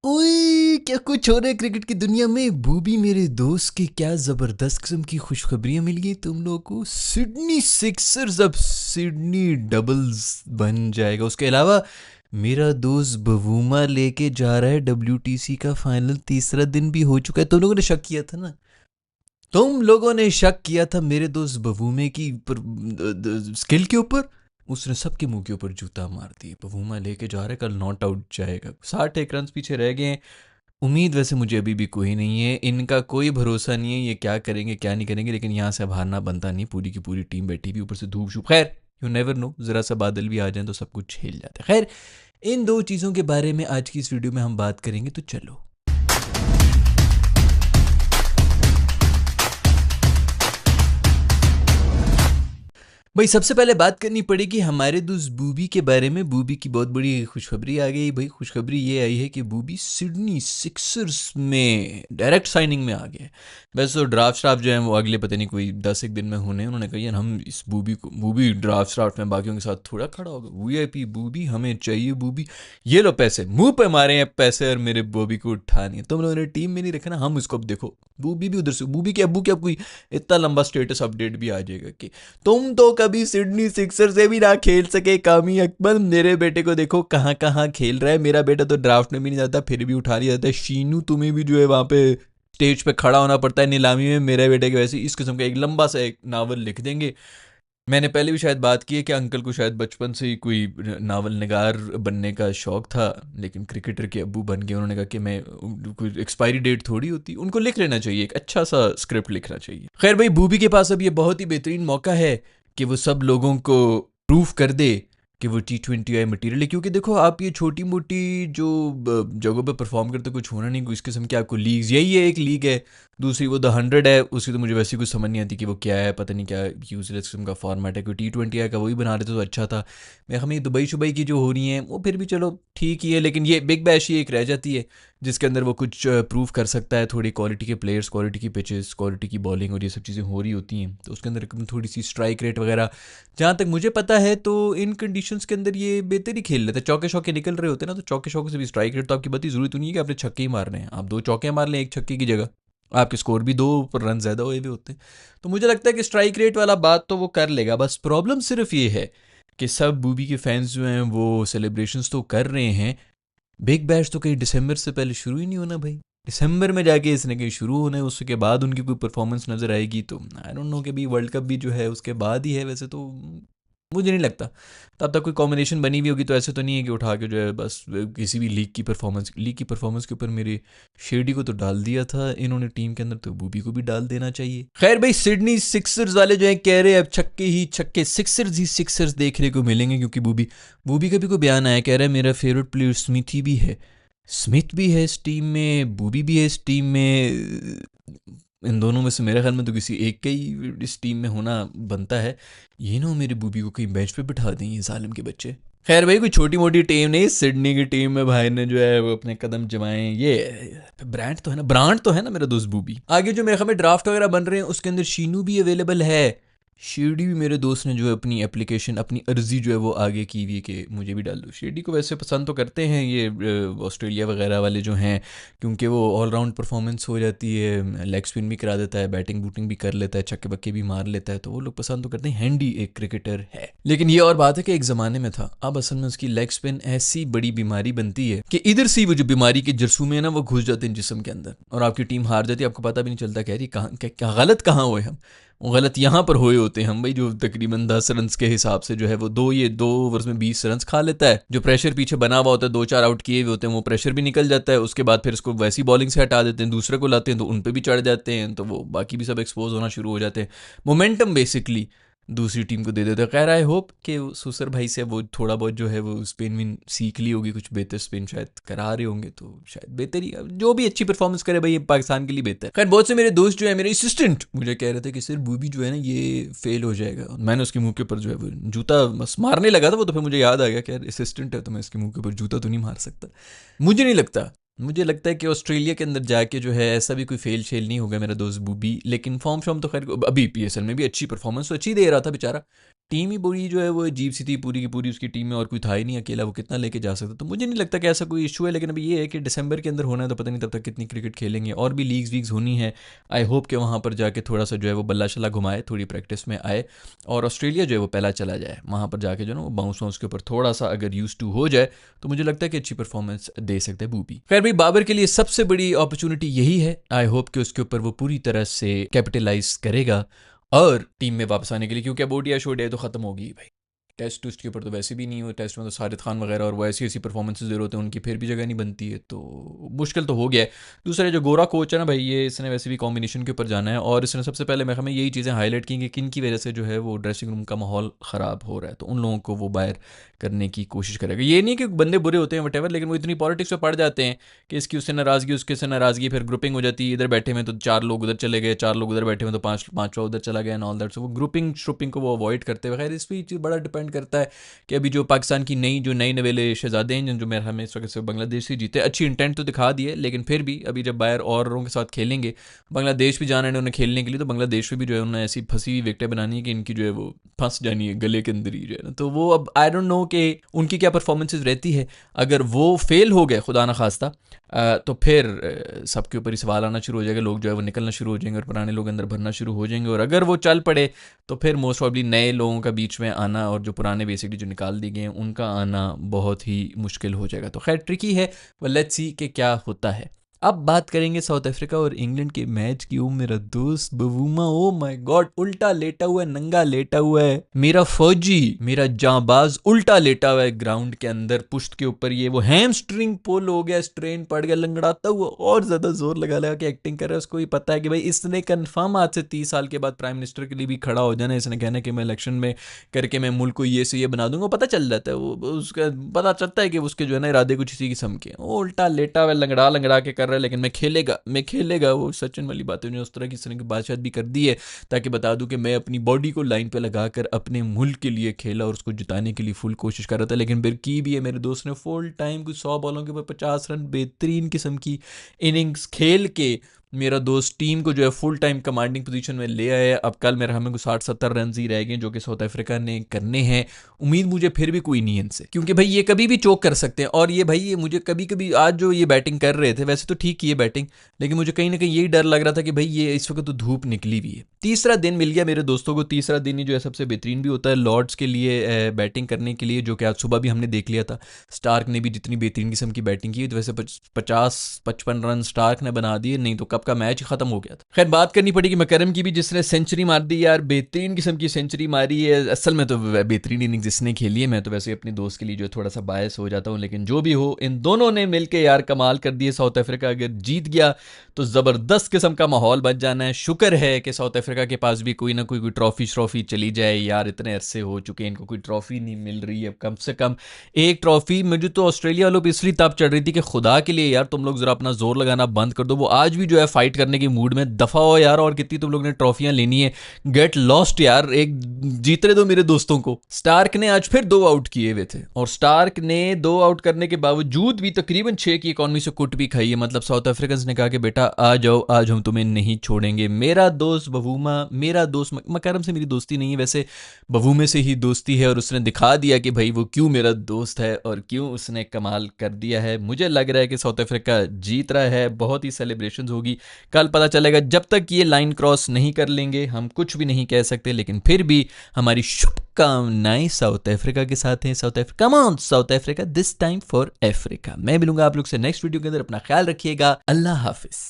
ओए क्या कुछ हो रहा है क्रिकेट की दुनिया में। बूबी मेरे दोस्त की क्या जबरदस्त किस्म की खुशखबरियां मिल गई तुम लोगों को। सिडनी सिक्सर्स अब सिडनी डबल्स बन जाएगा। उसके अलावा मेरा दोस्त बवूमा लेके जा रहा है WTC का फाइनल। तीसरा दिन भी हो चुका है। तुम लोगों ने शक किया था ना, तुम लोगों ने शक किया था मेरे दोस्त बवूमे की स्किल के ऊपर। उसने सबके मुंह के ऊपर जूता मार दिया। बवूमा लेके जा रहा है, कल नॉट आउट जाएगा। 61 रन पीछे रह गए हैं। उम्मीद वैसे मुझे अभी भी कोई नहीं है, इनका कोई भरोसा नहीं है ये क्या करेंगे क्या नहीं करेंगे, लेकिन यहाँ से अब हारना बनता नहीं। पूरी की पूरी टीम बैठी भी, ऊपर से धूप शूप। खैर यू नेवर नो, ज़रा सा बादल भी आ जाए तो सब कुछ झेल जाता है। खैर इन दो चीज़ों के बारे में आज की इस वीडियो में हम बात करेंगे, तो चलो। भाई सबसे पहले बात करनी पड़ेगी हमारे दोस्त बूबी के बारे में। बूबी की बहुत बड़ी खुशखबरी आ गई भाई। खुशखबरी ये आई है कि बूबी सिडनी सिक्सर्स में डायरेक्ट साइनिंग में आ गया है। वैसे तो ड्राफ्ट जो है वो अगले पता नहीं कोई 10 एक दिन में होने। उन्होंने कहा यार हम इस बूबी ड्राफ्ट में बाकियों के साथ थोड़ा खड़ा होगा। VIP बूबी हमें चाहिए। बूबी ये लो पैसे, मुंह पे मारे हैं पैसे और मेरे बूबी को उठानी है। तुम लोगों ने टीम में नहीं रखा ना, हम उसको अब देखो। बूबी भी उधर से, बूबी के अब्बू के अब कोई इतना लंबा स्टेटस अपडेट भी आ जाएगा कि तुम तो कभी सिडनी सिक्सर से भी ना खेल सके। कामी अकबर मेरे बेटे को देखो कहाँ कहाँ खेल रहा है। मेरा बेटा तो ड्राफ्ट में भी नहीं जाता, फिर भी उठा लिया जाता है। शीनू तुम्हें भी जो है वहाँ पे स्टेज पे खड़ा होना पड़ता है नीलामी में मेरे बेटे के। वैसे इस किस्म का एक लंबा सा एक नावल लिख देंगे। मैंने पहले भी शायद बात की है कि अंकल को शायद बचपन से ही कोई नावल निगार बनने का शौक था, लेकिन क्रिकेटर के अब्बू बन गए। उन्होंने कहा कि मैं कोई एक्सपायरी डेट थोड़ी होती, उनको लिख लेना चाहिए, एक अच्छा सा स्क्रिप्ट लिखना चाहिए। खैर भाई बूबी के पास अब ये बहुत ही बेहतरीन मौका है कि वो सब लोगों को प्रूफ कर दे कि वो T20I मटीरियल है। क्योंकि देखो आप ये छोटी मोटी जो जगहों पे परफॉर्म करते कुछ होना नहीं। इस किस्म की आपको लीग्स, यही है एक लीग है। दूसरी वो द 100 है, उसकी तो मुझे वैसे कुछ समझ नहीं आती कि वो क्या है, पता नहीं क्या यूजलेस किस्म का फॉर्मेट है। कोई T20I का वही बना रहे थे तो अच्छा था। मैं हमें दुबई शुबई की जो हो रही हैं वो फिर भी चलो ठीक ही है, लेकिन ये बिग बैश ही एक रह जाती है जिसके अंदर वो कुछ प्रूव कर सकता है। थोड़ी क्वालिटी के प्लेयर्स, क्वालिटी की पिचेस, क्वालिटी की बॉलिंग और ये सब चीज़ें हो रही होती हैं, तो उसके अंदर थोड़ी सी स्ट्राइक रेट वगैरह, जहाँ तक मुझे पता है तो इन कंडीशंस के अंदर ये बेहतर ही खेल लेते हैं। चौके शौके निकल रहे होते हैं ना, तो चौके शौके से भी स्ट्राइक रेट तो आपकी बड़ी ज़रूरत नहीं है कि आपने छक्के ही मारने हैं। आप 2 चौके मार लें एक छक्के की जगह, आपके स्कोर भी 2 पर रन ज़्यादा हुए हुए होते हैं। तो मुझे लगता है कि स्ट्राइक रेट वाला बात तो वो कर लेगा। बस प्रॉब्लम सिर्फ ये है कि सब बूबी के फैंस जो हैं वो सेलिब्रेशंस तो कर रहे हैं। बिग बैश तो कहीं दिसंबर से पहले शुरू ही नहीं होना भाई। दिसंबर में जाके इसने कहीं शुरू होना है, उसके बाद उनकी कोई परफॉर्मेंस नज़र आएगी। तो आई डोंट नो कि भी वर्ल्ड कप भी जो है उसके बाद ही है वैसे तो। मुझे नहीं लगता तब तक कोई कॉम्बिनेशन बनी हुई होगी। तो ऐसे तो नहीं है कि उठा के जो है बस किसी भी लीग की परफॉर्मेंस के ऊपर मेरे शेडी को तो डाल दिया था इन्होंने टीम के अंदर, तो बूबी को भी डाल देना चाहिए। खैर भाई सिडनी सिक्सर्स वाले जो है कह रहे हैं अब छक्के ही छक्के, सिक्सर्स ही सिक्सर्स देखने को मिलेंगे। क्योंकि बूबी बूबी का भी कोई बयान आया, कह रहा है मेरा फेवरेट प्लेयर स्मिथ ही भी है। स्मिथ भी है इस टीम में, बूबी भी है इस टीम में। इन दोनों में से मेरे ख्याल में तो किसी एक का ही इस टीम में होना बनता है। ये ना मेरे बूबी को कहीं बेंच पे बिठा दें ये जालिम के बच्चे। खैर भाई कोई छोटी मोटी टीम नहीं, सिडनी की टीम में भाई ने जो है वो अपने कदम जमाए। ये ब्रांड तो है ना मेरा दोस्त बूबी। आगे जो मेरे ख्याल में ड्राफ्ट वगैरह बन रहे हैं उसके अंदर शीनू भी अवेलेबल है। शिरडी भी मेरे दोस्त ने जो है अपनी एप्लीकेशन, अपनी अर्जी जो है वो आगे की हुई कि मुझे भी डाल दो। शिरडी को वैसे पसंद तो करते हैं ये ऑस्ट्रेलिया वगैरह वाले जो हैं, क्योंकि वो ऑलराउंड परफॉर्मेंस हो जाती है। लेग स्पिन भी करा देता है, बैटिंग बूटिंग भी कर लेता है, छक्के बक्के भी मार लेता है, तो वो लोग पसंद तो करते हैं। हैंडी एक क्रिकेटर है। लेकिन ये और बात है कि एक ज़माने में था, अब असल में उसकी लेग स्पिन ऐसी बड़ी बीमारी बनती है कि इधर से वो जो बीमारी के जरसूम है ना वो घुस जाते हैं जिस्म के अंदर और आपकी टीम हार जाती है। आपको पता भी नहीं चलता कह रही कहाँ क्या गलत कहाँ हुए हम। वो गलत यहाँ पर हुए होते हैं हम भाई, जो तकरीबन 10 रन के हिसाब से जो है वो 2 ओवर्स में 20 रन खा लेता है। जो प्रेशर पीछे बना हुआ होता है, 2-4 आउट किए हुए होते हैं, वो प्रेशर भी निकल जाता है। उसके बाद फिर इसको वैसी बॉलिंग से हटा देते हैं, दूसरे को लाते हैं तो उन पे भी चढ़ जाते हैं, तो वो बाकी भी सब एक्सपोज होना शुरू हो जाते हैं। मोमेंटम बेसिकली दूसरी टीम को दे देते हैं। खैर आई होप कि सुसर भाई से वो थोड़ा बहुत जो है वो स्पिन विन सीख ली होगी, कुछ बेहतर स्पिन शायद करा रहे होंगे, तो शायद बेहतर ही, जो भी अच्छी परफॉर्मेंस करे भाई ये पाकिस्तान के लिए बेहतर है। खैर बहुत से मेरे दोस्त जो है, मेरे असिस्टेंट मुझे कह रहे थे कि सर बूबी जो है ना ये फेल हो जाएगा। मैंने उसके मुंह के ऊपर जो है वो जूता बस मारने लगा था वो, तो फिर मुझे याद आ गया कि यार असिस्टेंट है तो मैं इसके मुंह के ऊपर जूता तो नहीं मार सकता। मुझे नहीं लगता मुझे लगता है कि ऑस्ट्रेलिया के अंदर जाके जो है ऐसा भी कोई फेल शेल नहीं होगा मेरा दोस्त बूबी, लेकिन फॉर्म शॉर्म तो खैर अभी पीएसएल में भी अच्छी परफॉर्मेंस तो अच्छी दे रहा था बेचारा। टीम ही पूरी जो है वो अजीब सी थी पूरी की पूरी, उसकी टीम में और कोई था ही नहीं, अकेला वो कितना लेके जा सकता, तो मुझे नहीं लगता कि ऐसा कोई इशू है। लेकिन अभी ये है कि दिसंबर के अंदर होना है तो पता नहीं तब तक कितनी क्रिकेट खेलेंगे, और भी लीग्स वीग्स होनी है। आई होप कि वहाँ पर जाके थोड़ा सा जो है वो बल्ला शल्ला घुमाए, थोड़ी प्रैक्टिस में आए, और ऑस्ट्रेलिया जो है वो पहला चला जाए वहाँ पर जाके जो है ना वो बाउंस वाउंस के ऊपर थोड़ा सा अगर यूज टू हो जाए तो मुझे लगता है कि अच्छी परफॉर्मेंस दे सकते हैं बूबी। खैर भाई, बाबर के लिए सबसे बड़ी अपॉर्चुनिटी यही है, आई होप कि उसके ऊपर वो पूरी तरह से कैपिटलाइज करेगा और टीम में वापस आने के लिए, क्योंकि अब ओडीआई शोडीआई तो खत्म होगी भाई। टेस्ट उस्ट के ऊपर तो वैसे भी नहीं हो, टेस्ट में तो सारिद खान वगैरह और वो ऐसी ऐसी परफॉर्मेंसेज दे रहे होते हैं, उनकी फिर भी जगह नहीं बनती है, तो मुश्किल तो हो गया है। दूसरा जो गोरा कोच है ना भाई, ये इसने वैसे भी कॉम्बिनेशन के ऊपर जाना है, और इसने सबसे पहले मैं हमें यही चीज़ें हाईलाइट की कि किन की वजह से जो है वो ड्रेसिंग रूम का माहौल ख़राब हो रहा है, तो उन लोगों को वो बाहर करने की कोशिश करेगा। ये नहीं कि बंदे बुरे होते हैं वटेवर, लेकिन वो इतनी पॉलिटिक्स में पड़ जाते हैं कि इसकी उससे नाराज़गी उसके से नाराज़गी, फिर ग्रुपिंग हो जाती है, इधर बैठे में तो 4 लोग उधर चले गए, 4 लोग उधर बैठे में तो पाँचवा उधर चला गया एंड ऑल दैट। सो वो ग्रुपिंग श्रुपिंग को वो अवॉइड करते हुए, खैर इस पर चीज़ बड़ा डिपेंड करता है कि अभी जो पाकिस्तान की नए नवेले शहजादे हैं जो मेरे हमें इस वक्त से बांग्लादेश से जीते, अच्छी इंटेंट तो दिखा दी है, लेकिन फिर भी अभी जब बाहर औरों के साथ खेलेंगे, बांग्लादेश भी जाना है उन्हें खेलने के लिए, तो बांग्लादेश में भी जो है उन्हें ऐसी फंसी हुई विकेटें बनानी है कि इनकी जो है वो फंस जानी है गले के अंदर ही जो है ना। तो वो अब आई डोंट नो कि उनकी क्या परफॉर्मेंसेज रहती है, अगर वो फेल हो गए खुदा ना खास्ता तो फिर सबके ऊपर ही सवाल आना शुरू हो जाएगा, लोग जो है वो निकलना शुरू हो जाएंगे और पुराने लोग अंदर भरना शुरू हो जाएंगे, और अगर वो चल पड़े तो फिर मोस्ट प्रॉब्ली नए लोगों का बीच में आना और जो पुराने बेसिकली जो निकाल दिए गए हैं उनका आना बहुत ही मुश्किल हो जाएगा। तो खैर ट्रिकी है, वो लेट्स सी कि क्या होता है। अब बात करेंगे साउथ अफ्रीका और इंग्लैंड के मैच की। ओ मेरा दोस्त बवूमा, ओ माय गॉड, उल्टा लेटा हुआ है, नंगा लेटा हुआ है मेरा फौजी, मेरा जांबाज उल्टा लेटा हुआ है ग्राउंड के अंदर, पुश्त के ऊपर ये वो हैमस्ट्रिंग पुल हो गया, स्ट्रेन पड़ गया, लंगड़ाता हुआ और ज्यादा जोर लगा लगा के एक्टिंग कर रहा है। उसको ही पता है कि भाई इसने कन्फर्म आज से 30 साल के बाद प्राइम मिनिस्टर के लिए भी खड़ा हो जाना, इसने कहना कि मैं इलेक्शन में करके मैं मुल्क को ये से ये बना दूंगा, पता चल जाता है वो, उसका पता चलता है कि उसके जो है ना इरादे कुछ इसी किस्म के। वो उल्टा लेटा हुआ लंगड़ा लंगड़ा के कर रहा है, लेकिन मैं खेलेगा। वो सचिन वाली बातें उन्होंने उस तरह की बातचीत भी कर दी है ताकि बता दूं कि मैं अपनी बॉडी को लाइन पे लगाकर अपने मुल्क के लिए खेला और उसको जिताने के लिए फुल कोशिश कर रहा था। लेकिन फिर की भी है मेरे दोस्त ने फुल टाइम कुछ 100 बॉलों के ऊपर 50 रन बेहतरीन किस्म की इनिंग्स खेल के मेरा दोस्त टीम को जो है फुल टाइम कमांडिंग पोजीशन में ले आया। अब कल मेरा हमें को 60-70 रन ही रह गए जो कि साउथ अफ्रीका ने करने हैं। उम्मीद मुझे फिर भी कोई नहीं है इनसे, क्योंकि भाई ये कभी भी चोक कर सकते हैं, और ये भाई ये मुझे कभी कभी आज जो ये बैटिंग कर रहे थे वैसे तो ठीक ही है बैटिंग, लेकिन मुझे कहीं ना कहीं यही डर लग रहा था कि भाई ये इस वक्त तो धूप निकली हुई है। तीसरा दिन मिल गया मेरे दोस्तों को, तीसरा दिन ही जो है सबसे बेहतरीन भी होता है लॉर्ड्स के लिए बैटिंग करने के लिए, जो कि आज सुबह भी हमने देख लिया था। स्टार्क ने भी जितनी बेहतरीन किस्म की बैटिंग की, तो वैसे 50-55 रन स्टार्क ने बना दिए, नहीं तो कब का मैच खत्म हो गया था। खैर बात करनी पड़ेगी मकरम की भी, जिसने सेंचुरी मार दी यार, बेहतरीन किस्म की सेंचुरी मारी है। असल में तो बेहतरीन इनिंग्स जिसने खेली है, मैं तो वैसे अपने दोस्त के लिए जो थोड़ा सा बायस हो जाता हूँ, लेकिन जो भी हो इन दोनों ने मिलकर यार कमाल कर दिए। साउथ अफ्रीका अगर जीत गया तो ज़बरदस्त किस्म का माहौल बच जाना है। शुक्र है कि साउथ अफ्रीका के पास भी कोई ना कोई ट्रॉफी चली जाए यार, इतने अरसे हो चुके हैं इनको कोई ट्रॉफी नहीं मिल रही है। कम से कम एक ट्रॉफी मुझे तो ऑस्ट्रेलिया वालों पर इसलिए तब चढ़ रही थी कि खुदा के लिए यार तुम लोग जरा अपना जोर लगाना बंद कर दो, वो आज भी जो है फाइट करने की मूड में, दफा हो यार, और कितनी तुम लोग ने ट्रॉफियां लेनी है, गेट लॉस्ट यार, एक जीतने दो मेरे दोस्तों को। स्टार्क ने आज फिर 2 आउट किए हुए थे, और स्टार्क ने 2 आउट करने के बावजूद भी तकरीबन 6 की इकॉनमी से कुट भी खाई है। मतलब साउथ अफ्रीकन ने कहा कि बेटा आ जाओ, आज हम तुम्हें नहीं छोड़ेंगे। मेरा दोस्त बवूमा, मेरा दोस्त मकरम से मेरी दोस्ती नहीं है वैसे, बवूमे से ही दोस्ती है, और उसने दिखा दिया कि भाई वो क्यों मेरा दोस्त है और क्यों उसने कमाल कर दिया है। मुझे लग रहा है कि साउथ अफ्रीका जीत रहा है, बहुत ही सेलिब्रेशन होगी, कल पता चलेगा। जब तक ये लाइन क्रॉस नहीं कर लेंगे हम कुछ भी नहीं कह सकते, लेकिन फिर भी हमारी शुभकामनाएं साउथ अफ्रीका के साथ हैं। South Africa, come on south Africa, this time for Africa. मैं मिलूंगा आप लोग से नेक्स्ट वीडियो के अंदर, अपना ख्याल रखिएगा, अल्लाह हाफिज।